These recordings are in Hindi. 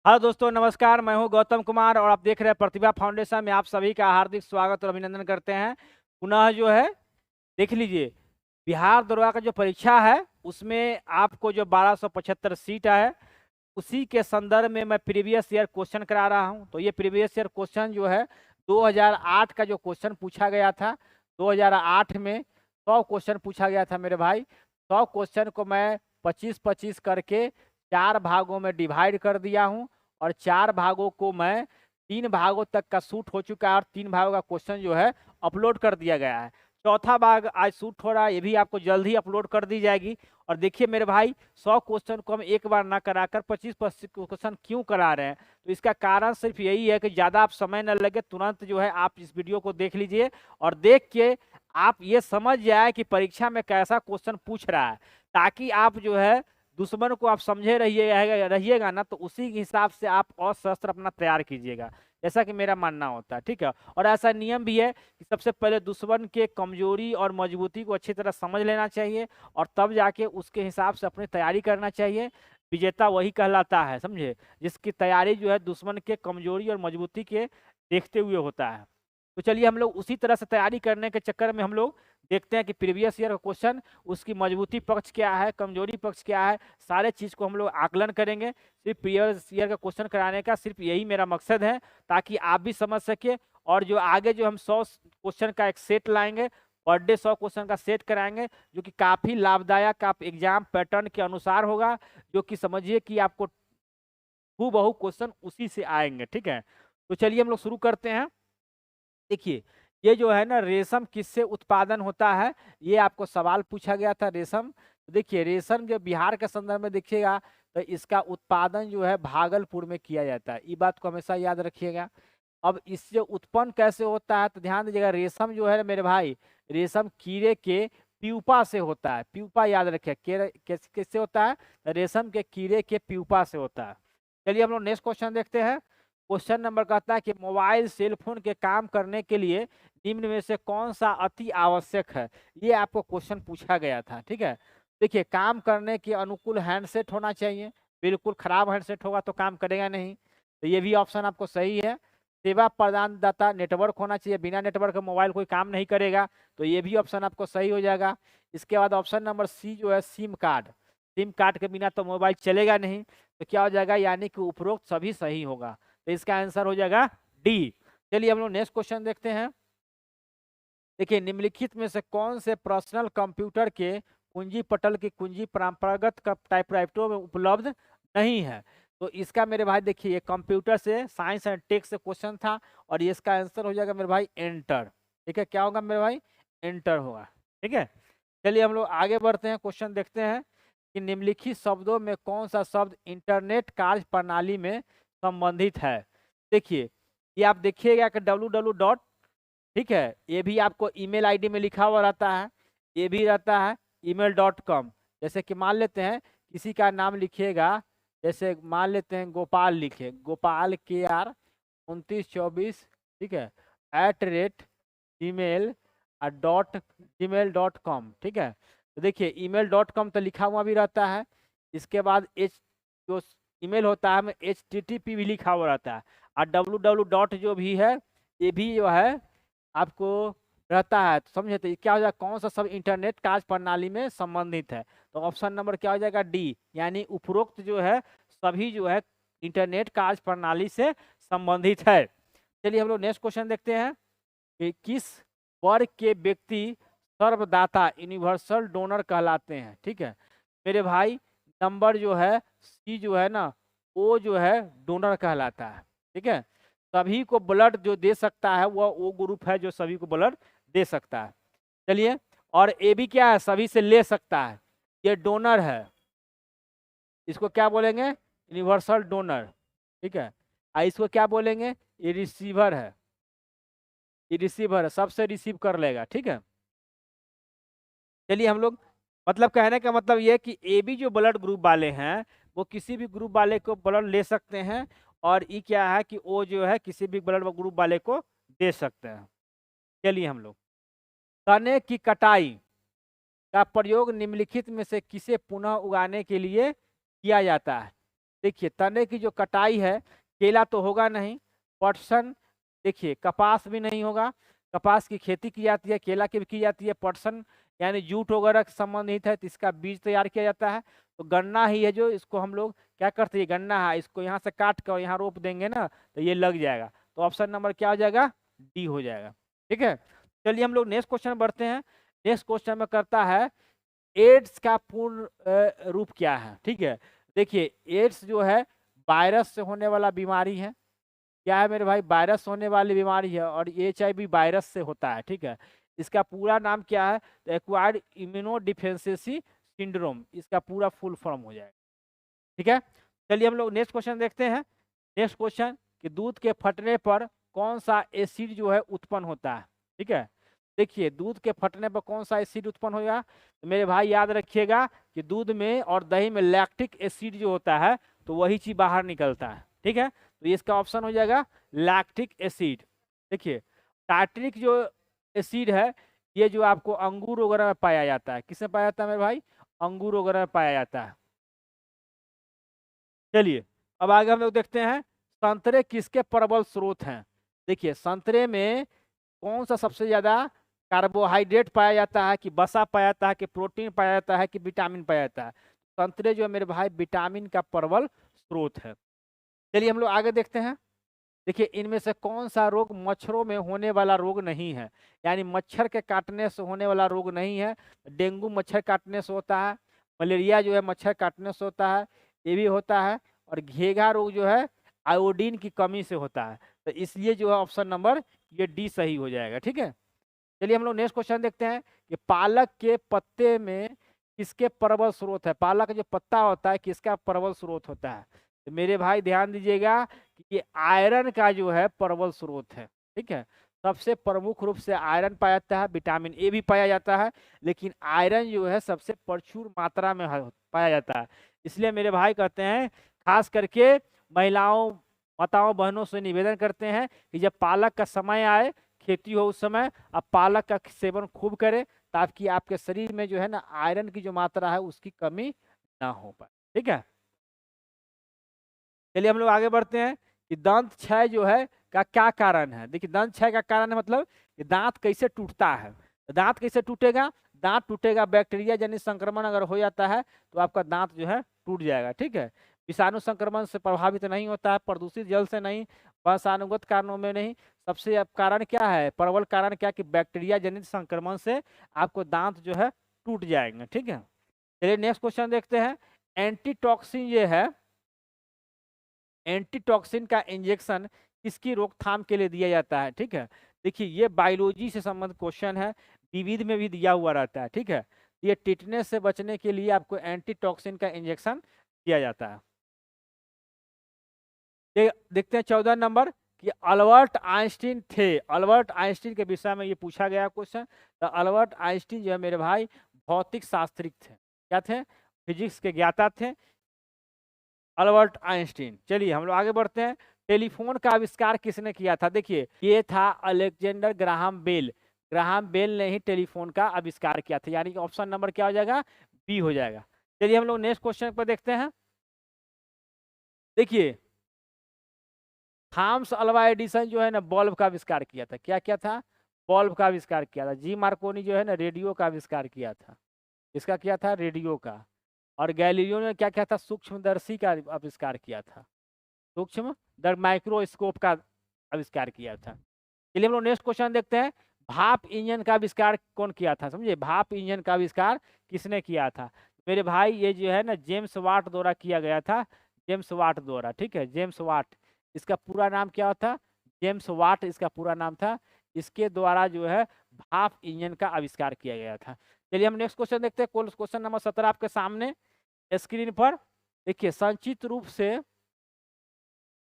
हेलो दोस्तों, नमस्कार। मैं हूं गौतम कुमार और आप देख रहे हैं प्रतिभा फाउंडेशन में। आप सभी का हार्दिक स्वागत और अभिनंदन करते हैं। पुनः जो है, देख लीजिए, बिहार दरोगा का जो परीक्षा है उसमें आपको जो 1275 सीट है, उसी के संदर्भ में मैं प्रीवियस ईयर क्वेश्चन करा रहा हूं। तो ये प्रीवियस ईयर क्वेश्चन जो है 2008 का जो क्वेश्चन पूछा गया था, 2008 में 100 क्वेश्चन पूछा गया था मेरे भाई। 100 क्वेश्चन को मैं 25-25 करके 4 भागों में डिवाइड कर दिया हूं, और 4 भागों को मैं 3 भागों तक का शूट हो चुका है, और 3 भागों का क्वेश्चन जो है अपलोड कर दिया गया है। चौथा भाग आज शूट हो रहा है, ये भी आपको जल्द ही अपलोड कर दी जाएगी। और देखिए मेरे भाई, 100 क्वेश्चन को हम एक बार ना कराकर 25-25 क्वेश्चन क्यों करा रहे हैं, तो इसका कारण सिर्फ यही है कि ज़्यादा आप समय न लगे, तुरंत जो है आप इस वीडियो को देख लीजिए और देख के आप ये समझ जाए कि परीक्षा में कैसा क्वेश्चन पूछ रहा है, ताकि आप जो है दुश्मन को आप समझे रहिएगा ना, तो उसी के हिसाब से आप अस्त्र अपना तैयार कीजिएगा, जैसा कि मेरा मानना होता है। ठीक है, और ऐसा नियम भी है कि सबसे पहले दुश्मन के कमजोरी और मजबूती को अच्छी तरह समझ लेना चाहिए, और तब जाके उसके हिसाब से अपनी तैयारी करना चाहिए। विजेता वही कहलाता है, समझे, जिसकी तैयारी जो है दुश्मन के कमजोरी और मजबूती के देखते हुए होता है। तो चलिए हम लोग उसी तरह से तैयारी करने के चक्कर में हम लोग देखते हैं कि प्रीवियस ईयर का क्वेश्चन, उसकी मजबूती पक्ष क्या है, कमजोरी पक्ष क्या है, सारे चीज को हम लोग आकलन करेंगे। सिर्फ प्रीवियस ईयर का क्वेश्चन कराने का सिर्फ यही मेरा मकसद है, ताकि आप भी समझ सके। और जो आगे जो हम 100 क्वेश्चन का एक सेट लाएंगे, पर डे 100 क्वेश्चन का सेट कराएंगे, जो कि काफी लाभदायक आप एग्जाम पैटर्न के अनुसार होगा, जो कि समझिए कि आपको हूबहू क्वेश्चन उसी से आएंगे। ठीक है, तो चलिए हम लोग शुरू करते हैं। देखिए, ये जो है ना, रेशम किससे उत्पादन होता है, ये आपको सवाल पूछा गया था। रेशम, तो देखिए रेशम जो बिहार के संदर्भ में देखिएगा, तो इसका उत्पादन जो है भागलपुर में किया जाता है, ये बात को हमेशा याद रखिएगा। अब इससे उत्पन्न कैसे होता है, तो ध्यान दीजिएगा, रेशम जो है ना मेरे भाई, रेशम कीड़े के प्यूपा से होता है। प्यूपा याद रखिए, किससे होता है, तो रेशम के कीड़े के प्यूपा से होता है। चलिए हम लोग नेक्स्ट क्वेश्चन देखते हैं। क्वेश्चन नंबर कहता है कि मोबाइल सेल फोन के काम करने के लिए निम्न में से कौन सा अति आवश्यक है, ये आपको क्वेश्चन पूछा गया था। ठीक है, देखिए, काम करने के अनुकूल हैंडसेट होना चाहिए, बिल्कुल खराब हैंडसेट होगा तो काम करेगा नहीं, तो ये भी ऑप्शन आपको सही है। सेवा प्रदानदाता नेटवर्क होना चाहिए, बिना नेटवर्क के मोबाइल कोई काम नहीं करेगा, तो ये भी ऑप्शन आपको सही हो जाएगा। इसके बाद ऑप्शन नंबर सी जो है सिम कार्ड, सिम कार्ड के बिना तो मोबाइल चलेगा नहीं, तो क्या हो जाएगा, यानी कि उपरोक्त सभी सही होगा, तो इसका आंसर हो जाएगा डी। चलिए हम लोग नेक्स्ट क्वेश्चन देखते हैं। देखिए, निम्नलिखित में से कौन से पर्सनल कंप्यूटर के कुंजी पटल की कुंजी परंपरागत टाइपराइटरों में उपलब्ध नहीं है, तो इसका मेरे भाई देखिए, ये कंप्यूटर से साइंस एंड टेक से क्वेश्चन था, और ये इसका आंसर हो जाएगा मेरे भाई एंटर। ठीक है, क्या होगा मेरे भाई, एंटर होगा। ठीक है, चलिए हम लोग आगे बढ़ते हैं, क्वेश्चन देखते हैं कि निम्नलिखित शब्दों में कौन सा शब्द इंटरनेट कार्य प्रणाली में संबंधित है। देखिए, ये आप देखिएगा कि www, ठीक है, ये भी आपको ईमेल आईडी में लिखा हुआ रहता है, ये भी रहता है email.com। जैसे कि मान लेते हैं किसी का नाम लिखिएगा, जैसे मान लेते हैं गोपाल, लिखे गोपाल KR2924, ठीक है, @gmail .gmail.com। ठीक है, तो देखिए email.com तो लिखा हुआ भी रहता है, इसके बाद जो ईमेल होता है में HTTP भी लिखा हुआ रहता है, और www जो भी है, ये भी जो है आपको रहता है। तो समझे, तो क्या हो जाएगा, कौन सा सब इंटरनेट कार्य प्रणाली में संबंधित है, तो ऑप्शन नंबर क्या हो जाएगा, डी, यानी उपरोक्त जो है सभी जो है इंटरनेट कार्य प्रणाली से संबंधित है। चलिए हम लोग नेक्स्ट क्वेश्चन देखते हैं कि किस वर्ग के व्यक्ति सर्वदाता यूनिवर्सल डोनर कहलाते हैं। ठीक है मेरे भाई, नंबर जो है सी जो है ना, वो जो है डोनर कहलाता है। ठीक है, सभी को ब्लड जो दे सकता है वह वो ग्रुप है जो सभी को ब्लड दे सकता है। चलिए, और ए भी क्या है, सभी से ले सकता है, ये डोनर है, इसको क्या बोलेंगे, यूनिवर्सल डोनर। ठीक है, इसको क्या बोलेंगे, ये रिसीवर है, ये रिसीवर है, सबसे रिसीव कर लेगा। ठीक है, चलिए हम लोग, मतलब कहने का मतलब ये है कि ए बी जो ब्लड ग्रुप वाले हैं वो किसी भी ग्रुप वाले को ब्लड ले सकते हैं, और ई क्या है कि ओ जो है किसी भी ब्लड ग्रुप वाले को दे सकते हैं। चलिए हम लोग, तने की कटाई का प्रयोग निम्नलिखित में से किसे पुनः उगाने के लिए किया जाता है। देखिए तने की जो कटाई है, केला तो होगा नहीं, पटसन, देखिए कपास भी नहीं होगा, कपास की खेती की जाती है, केला की भी की जाती है, पटसन यानी जूट वगैरह से संबंधित है तो इसका बीज तैयार किया जाता है। तो गन्ना ही है जो इसको हम लोग क्या करते हैं, गन्ना है, इसको यहाँ से काट कर यहाँ रोप देंगे ना तो ये लग जाएगा। तो ऑप्शन नंबर क्या हो जाएगा, डी हो जाएगा। ठीक है, चलिए हम लोग नेक्स्ट क्वेश्चन बढ़ते हैं। नेक्स्ट क्वेश्चन में करता है एड्स का पूर्ण रूप क्या है। ठीक है, देखिए एड्स जो है वायरस से होने वाला बीमारी है। क्या है मेरे भाई, वायरस होने वाली बीमारी है और HIV वायरस से होता है। ठीक है, इसका पूरा नाम क्या है, तो एक्वायर्ड इम्यूनो डिफिशियंसी सिंड्रोम इसका पूरा फुल फॉर्म हो जाएगा। ठीक है, चलिए हम लोग नेक्स्ट क्वेश्चन देखते हैं। नेक्स्ट क्वेश्चन कि दूध के फटने पर कौन सा एसिड जो है उत्पन्न होता है। ठीक है, देखिए दूध के फटने पर कौन सा एसिड उत्पन्न होगा, तो मेरे भाई याद रखिएगा कि दूध में और दही में लैक्टिक एसिड जो होता है तो वही चीज बाहर निकलता है। ठीक है, तो ये इसका ऑप्शन हो जाएगा लैक्टिक एसिड। देखिए टार्ट्रिक जो एसिड है ये जो आपको अंगूर वगैरह में पाया जाता है, किसमें पाया जाता है मेरे भाई, अंगूर वगैरह में पाया जाता है। चलिए अब आगे हम लोग देखते हैं संतरे किसके प्रबल स्रोत हैं। देखिए संतरे में कौन सा सबसे ज्यादा कार्बोहाइड्रेट पाया जाता है, कि वसा पाया जाता है, कि प्रोटीन पाया जाता है, कि विटामिन पाया जाता है। संतरे जो है मेरे भाई विटामिन का प्रबल स्रोत है। चलिए हम लोग आगे देखते हैं। देखिए इनमें से कौन सा रोग मच्छरों में होने वाला रोग नहीं है, यानी मच्छर के काटने से होने वाला रोग नहीं है। डेंगू मच्छर काटने से होता है, मलेरिया जो है मच्छर काटने से होता है, ये भी होता है, और घेघा रोग जो है आयोडीन की कमी से होता है। तो इसलिए जो है ऑप्शन नंबर ये डी सही हो जाएगा। ठीक है, चलिए हम लोग नेक्स्ट क्वेश्चन देखते हैं कि पालक के पत्ते में किसके प्रबल स्रोत है। पालक का जो पत्ता होता है किसका प्रबल स्रोत होता है, तो मेरे भाई ध्यान दीजिएगा कि ये आयरन का जो है प्रबल स्रोत है। ठीक है, सबसे प्रमुख रूप से आयरन पाया जाता है, विटामिन ए भी पाया जाता है, लेकिन आयरन जो है सबसे प्रचुर मात्रा में पाया जाता है। इसलिए मेरे भाई कहते हैं, खास करके महिलाओं माताओं बहनों से निवेदन करते हैं कि जब पालक का समय आए, खेती हो उस समय आप पालक का सेवन खूब करें, ताकि आपके शरीर में जो है ना आयरन की जो मात्रा है उसकी कमी ना हो पाए। ठीक है, चलिए हम लोग आगे बढ़ते हैं कि दंत क्षय जो है का क्या कारण है। देखिए दंत क्षय का कारण है मतलब कि दांत कैसे टूटता है। तो दांत कैसे टूटेगा, दांत टूटेगा बैक्टीरिया जनित संक्रमण अगर हो जाता है तो आपका दांत जो है टूट जाएगा। ठीक है, विषाणु संक्रमण से प्रभावित नहीं होता है, प्रदूषित जल से नहीं, वंशानुगत कारणों में नहीं। सबसे अब कारण क्या है, प्रबल कारण क्या कि बैक्टीरिया जनित संक्रमण से आपको दांत जो है टूट जाएंगे। ठीक है, चलिए नेक्स्ट क्वेश्चन देखते हैं। एंटीटॉक्सिन ये है, एंटीटॉक्सिन का इंजेक्शन किसकी रोकथाम के लिए दिया जाता है। ठीक है, देखिए ये बायोलॉजी से संबंधित क्वेश्चन है, विविध में भी दिया हुआ रहता है। ठीक है, ये टिटनेस से बचने के लिए आपको एंटीटॉक्सिन का इंजेक्शन दिया जाता है। देखते हैं 14 नंबर कि अल्बर्ट आइंस्टीन थे, अल्बर्ट आइंस्टीन के विषय में ये पूछा गया क्वेश्चन। तो अल्बर्ट आइंस्टीन जो है मेरे भाई भौतिक शास्त्री थे, क्या थे, फिजिक्स के ज्ञाता थे अल्बर्ट आइंस्टीन। चलिए हम लोग आगे बढ़ते हैं। टेलीफोन का आविष्कार किसने किया था, देखिए ये था Alexander Graham Bell. Graham Bell ने ही टेलीफोन का आविष्कार किया था, यानी कि ऑप्शन नंबर क्या हो जाएगा, बी हो जाएगा। चलिए हम लोग नेक्स्ट क्वेश्चन पर देखते हैं। देखिए थॉमस अल्वा एडिसन जो है ना बल्ब का आविष्कार किया था, क्या क्या था, बल्ब का आविष्कार किया था। जी मार्कोनी जो है ना रेडियो का आविष्कार किया था, इसका किया था रेडियो का। और गैलीलियो ने क्या किया था, सूक्ष्मदर्शी का आविष्कार किया था, सूक्ष्म दर माइक्रोस्कोप का आविष्कार किया था। चलिए हम लोग नेक्स्ट क्वेश्चन देखते हैं। भाप इंजन का आविष्कार कौन किया था, समझिए भाप इंजन का आविष्कार किसने किया था। मेरे भाई ये जो है ना जेम्स वाट द्वारा किया गया था, जेम्स वाट द्वारा। ठीक है, जेम्स वाट, इसका पूरा नाम क्या था, जेम्स वाट इसका पूरा नाम था। इसके द्वारा जो है भाप इंजन का आविष्कार किया गया था। चलिए हम नेक्स्ट क्वेश्चन देखते हैं। क्वेश्चन नंबर 17 आपके सामने स्क्रीन पर। देखिए संक्षिप्त रूप से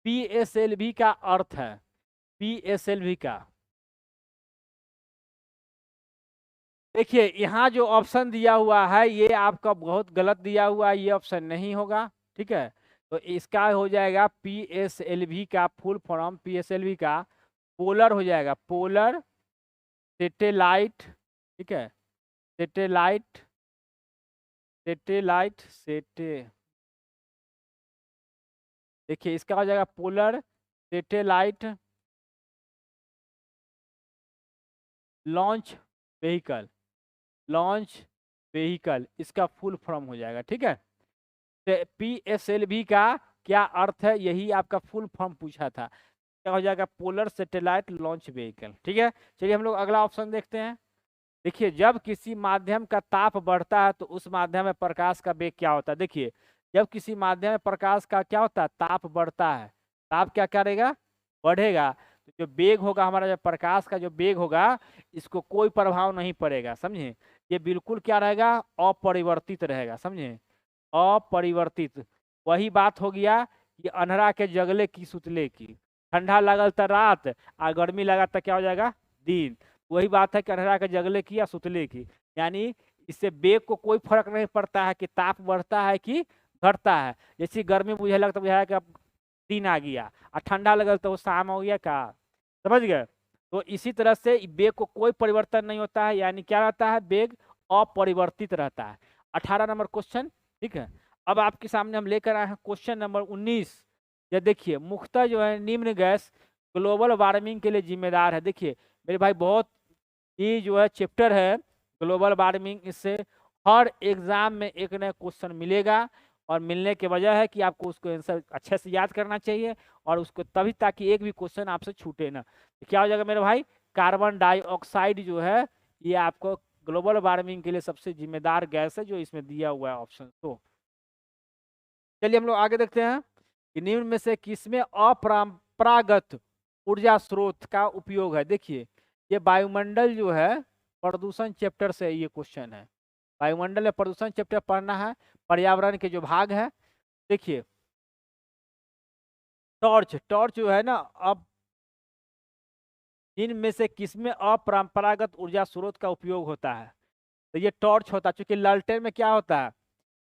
PSLV का अर्थ है, PSLV का। देखिए यहाँ जो ऑप्शन दिया हुआ है ये आपका बहुत गलत दिया हुआ है, ये ऑप्शन नहीं होगा। ठीक है, तो इसका हो जाएगा PSLV का फुल फॉर्म, PSLV का पोलर हो जाएगा, पोलर सेटेलाइट। ठीक है, सेटेलाइट, सेटेलाइट सेटे देखिए इसका हो जाएगा polar satellite launch vehicle. Launch vehicle इसका फुल फॉर्म हो जाएगा, ठीक है। PSLV का क्या अर्थ है, यही आपका फुल फॉर्म पूछा था। क्या हो जाएगा, पोलर सैटेलाइट लॉन्च व्हीकल, ठीक है। चलिए हम लोग अगला ऑप्शन देखते हैं। देखिए जब किसी माध्यम का ताप बढ़ता है तो उस माध्यम में प्रकाश का वेग क्या होता है। देखिए जब किसी माध्यम में प्रकाश का क्या होता है, ताप बढ़ता है, ताप क्या करेगा, बढ़ेगा। तो जो वेग होगा हमारा, जो प्रकाश का जो वेग होगा, इसको कोई प्रभाव नहीं पड़ेगा, समझे। ये बिल्कुल क्या रहेगा, अपरिवर्तित रहेगा, समझे, अपरिवर्तित। वही बात हो गया कि अंधेरा के जगले की सुतले की, ठंडा लगल तो रात और गर्मी लगा तो क्या हो जाएगा, दिन। वही बात है कि अंधेरा के जगले की या सुतले की, यानी इससे वेग को कोई फर्क नहीं पड़ता है कि ताप बढ़ता है कि घटता है। जैसे गर्मी बुझे लगता बुझाया कि अब दिन आ गया, और ठंडा लगल तो वो शाम हो गया का, समझ गए। तो इसी तरह से वेग को कोई परिवर्तन नहीं होता है, यानी क्या रहता है, वेग अपरिवर्तित रहता है। 18 नंबर क्वेश्चन, ठीक है। अब आपके सामने हम लेकर आए हैं क्वेश्चन नंबर 19। ये देखिए मुख्यतः जो है निम्न गैस ग्लोबल वार्मिंग के लिए जिम्मेदार है। देखिए मेरे भाई बहुत ये जो है चैप्टर है ग्लोबल वार्मिंग, इससे हर एग्जाम में एक नया क्वेश्चन मिलेगा, और मिलने की वजह है कि आपको उसको आंसर अच्छे से याद करना चाहिए, और उसको तभी ताकि एक भी क्वेश्चन आपसे छूटे ना। तो क्या हो जाएगा मेरे भाई, कार्बन डाइऑक्साइड जो है ये आपको ग्लोबल वार्मिंग के लिए सबसे जिम्मेदार गैस है, जो इसमें दिया हुआ है ऑप्शन। तो चलिए हम लोग आगे देखते हैं कि निम्न में से किसमें अपरंपरागत ऊर्जा स्रोत का उपयोग है। देखिए ये वायुमंडल जो है प्रदूषण चैप्टर से ये क्वेश्चन है। वायुमंडल में प्रदूषण चैप्टर पढ़ना है, पर्यावरण के जो भाग है। देखिए टॉर्च, टॉर्च जो है ना, अब इनमें से किसमें अपरंपरागत ऊर्जा स्रोत का उपयोग होता है। तो ये टॉर्च होता है, क्योंकि लालटेन में क्या होता है,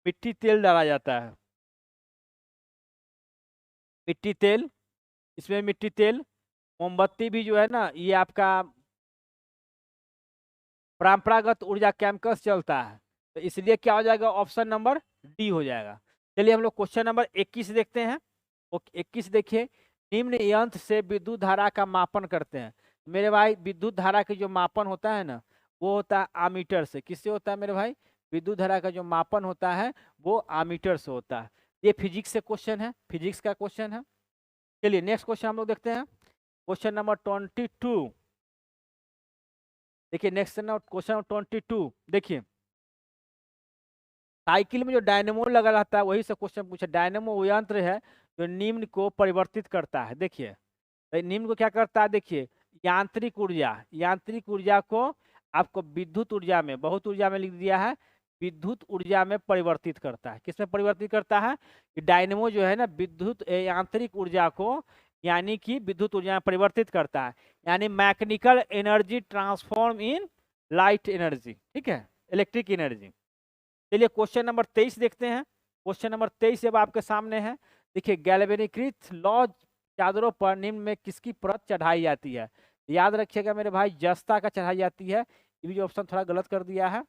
मिट्टी तेल डाला जाता है, मिट्टी तेल, इसमें मिट्टी तेल। मोमबत्ती भी जो है ना ये आपका परंपरागत ऊर्जा कैंपस चलता है, तो इसलिए क्या हो जाएगा, ऑप्शन नंबर डी हो जाएगा। चलिए हम लोग क्वेश्चन नंबर 21 देखते हैं। 21 देखिए, निम्न यंत्र से विद्युत धारा का मापन करते हैं। मेरे भाई विद्युत धारा की जो मापन होता है ना, वो होता है आमीटर से। किससे होता है मेरे भाई, विद्युत धारा का जो मापन होता है वो आमीटर से होता है। ये फिजिक्स से क्वेश्चन है, फिजिक्स का क्वेश्चन है। चलिए नेक्स्ट क्वेश्चन हम लोग देखते हैं, क्वेश्चन नंबर 22। देखिए नेक्स्ट क्वेश्चन नंबर 22। देखिए साइकिल में जो डायनेमो लगा रहता है वही से क्वेश्चन पूछा। डायनेमो वो यंत्र है जो निम्न को परिवर्तित करता है। देखिए निम्न को क्या करता है, देखिए यांत्रिक ऊर्जा, यांत्रिक ऊर्जा को आपको विद्युत ऊर्जा में, बहुत ऊर्जा में लिख दिया है, विद्युत ऊर्जा में परिवर्तित करता है। किसमें परिवर्तित करता है, कि डायनेमो जो है ना विद्युत यांत्रिक ऊर्जा को, यानी कि विद्युत ऊर्जा में परिवर्तित करता है, यानी mechanical energy transform in light energy, ठीक है, इलेक्ट्रिक एनर्जी। चलिए क्वेश्चन नंबर 23 देखते हैं। क्वेश्चन नंबर 23 अब आपके सामने है। देखिए गैल्वेनिकृत लौह चादरों पर निम्न में किसकी परत चढ़ाई जाती है। याद रखिएगा मेरे भाई, जस्ता का चढ़ाई जाती है। ये भी जो ऑप्शन थोड़ा गलत कर दिया है,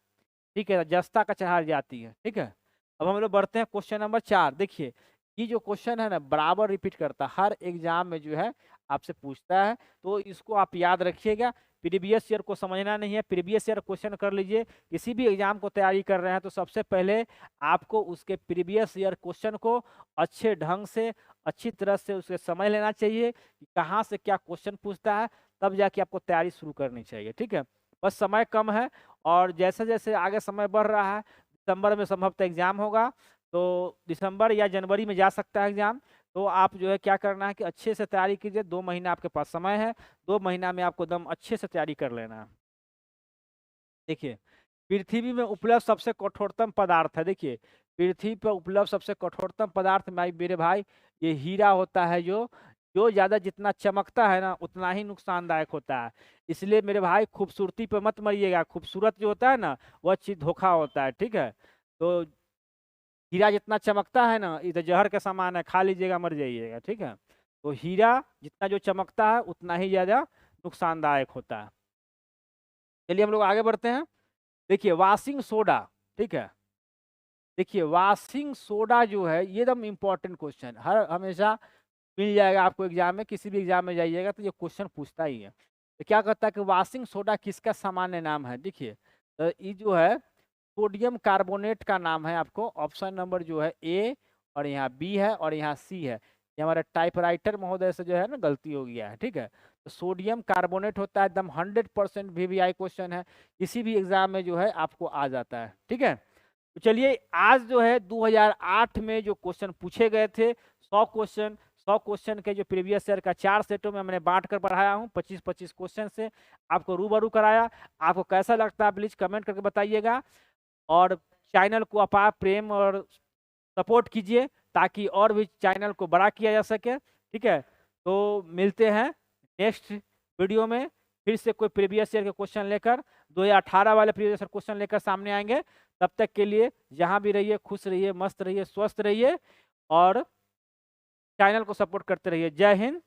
ठीक है, जस्ता का चढ़ाई जाती है, ठीक है। अब हम लोग बढ़ते हैं क्वेश्चन नंबर 4। देखिए ये जो क्वेश्चन है ना बराबर रिपीट करता है, हर एग्जाम में जो है आपसे पूछता है, तो इसको आप याद रखिएगा। प्रीवियस ईयर को समझना नहीं है, प्रीवियस ईयर क्वेश्चन कर लीजिए। किसी भी एग्जाम को तैयारी कर रहे हैं तो सबसे पहले आपको उसके प्रीवियस ईयर क्वेश्चन को अच्छे ढंग से, अच्छी तरह से उसे समझ लेना चाहिए कि कहाँ से क्या क्वेश्चन पूछता है, तब जाके आपको तैयारी शुरू करनी चाहिए, ठीक है। बस समय कम है, और जैसे जैसे आगे समय बढ़ रहा है, दिसंबर में संभवतः एग्जाम होगा, तो दिसंबर या जनवरी में जा सकता है एग्जाम। तो आप जो है क्या करना है कि अच्छे से तैयारी कीजिए, 2 महीना आपके पास समय है, 2 महीना में आपको एकदम अच्छे से तैयारी कर लेना है। देखिए पृथ्वी में उपलब्ध सबसे कठोरतम पदार्थ है। देखिए पृथ्वी पर उपलब्ध सबसे कठोरतम पदार्थ मेरे भाई ये हीरा होता है, जो जो ज्यादा जितना चमकता है ना उतना ही नुकसानदायक होता है। इसलिए मेरे भाई खूबसूरती पे मत मरिएगा, खूबसूरत जो होता है ना वह चीज धोखा होता है, ठीक है। तो हीरा जितना चमकता है ना, इधर जहर के समान है, खा लीजिएगा मर जाइएगा, ठीक है। तो हीरा जितना जो चमकता है उतना ही ज्यादा नुकसानदायक होता है। चलिए हम लोग आगे बढ़ते हैं। देखिए वॉशिंग सोडा, ठीक है, देखिए वॉशिंग सोडा जो है ये एकदम इम्पोर्टेंट क्वेश्चन हर हमेशा मिल जाएगा आपको एग्जाम में, किसी भी एग्जाम में जाइएगा तो ये क्वेश्चन पूछता ही है। तो क्या कहता है कि वॉशिंग सोडा किसका सामान्य नाम है? देखिए ये जो है सोडियम कार्बोनेट का नाम है। आपको ऑप्शन नंबर जो है ए और यहाँ बी है और यहाँ सी है। ये हमारे टाइपराइटर महोदय से जो है ना गलती हो गया है, ठीक है। तो सोडियम कार्बोनेट होता है एकदम 100% वीवीआई क्वेश्चन है, किसी भी एग्जाम में जो है आपको आ जाता है, ठीक है। तो चलिए आज जो है 2008 में जो क्वेश्चन पूछे गए थे 100 क्वेश्चन के जो प्रीवियस ईयर का 4 सेटों में मैंने बांट कर पढ़ाया हूँ 25-25 क्वेश्चन से आपको रूबरू कराया। आपको कैसा लगता है प्लीज कमेंट करके बताइएगा और चैनल को आप प्रेम और सपोर्ट कीजिए ताकि और भी चैनल को बड़ा किया जा सके, ठीक है। तो मिलते हैं नेक्स्ट वीडियो में, फिर से कोई प्रीवियस ईयर के क्वेश्चन लेकर 2018 वाले प्रीवियस ईयर क्वेश्चन लेकर सामने आएंगे। तब तक के लिए जहां भी रहिए खुश रहिए, मस्त रहिए, स्वस्थ रहिए और चैनल को सपोर्ट करते रहिए। जय हिंद।